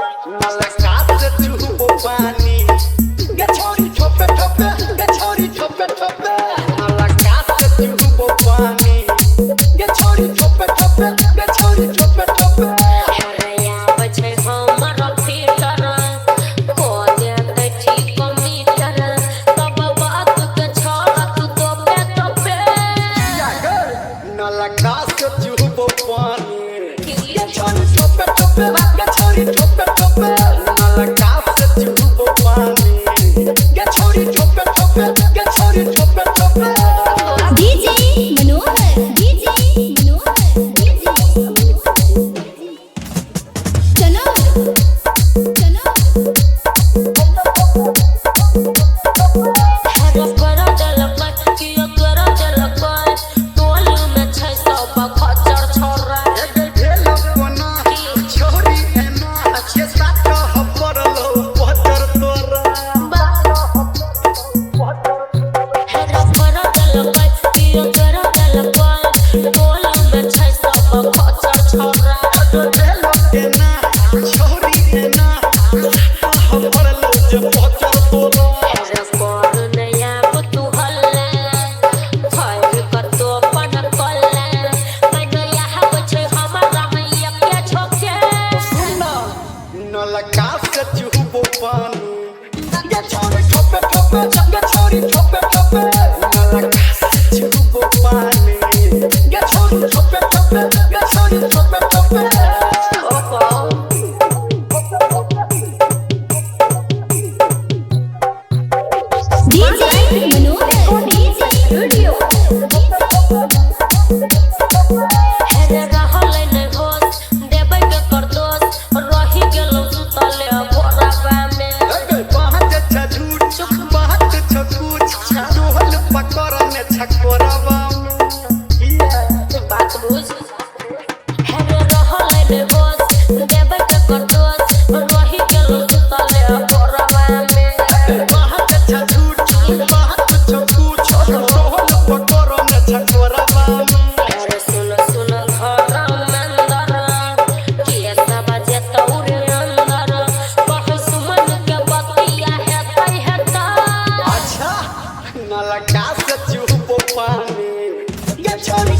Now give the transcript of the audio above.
नलका से चुहबो पानी गे छोरी ठोपे ठोपे गे छोरी ठोपे ठोपे नलका से चुहबो पानी गे छोरी ठोपे ठोपे गे छोरी ठोपे ठोपे हरया बचे हमर फिटर को दे ठीक मीटर तब बात के छोड़ तू तो पे नलका से चुहबो पानी गे छोरी ठोपे ठोपे गे छोरी ठोपे ठोपे नलका से चुहबो पानी गे छोरी ठोपे ठोपे गे छोरी ठोपे ठोपे डीजे मनोहर चलो हर पर जलक कियो कर जलक टोल में छै सब खचर छोरा भेलो कोना छोरी एना अच्छे साथ हपरलो पतर तोरा हर पर जलक कियो कर जलक टोल में छै सब खचर छोरा भेलो एना छोरी एना हपरलो जे पतर तोरा हर पर नया तू हल्ला फर कतो पन कल्ला मैया बचे हमरा मैया के छोके सुना नलका से चुहबो पानी गे छोरी ठोपे ठोपे गे छोरी ठोपे ठोपे नलका से चुहबो पानी गे छोरी ठोपे ठोपे गे छोरी ठोपे ठोपे डीजे मनोहर स्टूडियो हर रहल न होश देबै के कर दोष रही गेलौ सुतले भोरवा में बात झूठ बात छकुच डोहल पकड़ने छकोरवा बात बुझ हर रहल न होश देबै के कर दोष रही गेलौ सुतले भोरवा में बात झूठ बात छकुच डोहल पकड़ने छकोरवा हर सुन सुन घर मंदर के सब जे तौर अंदर कह सुमन के बतिया हेतै अच्छा नलका से चुहबो पानी गे छोरी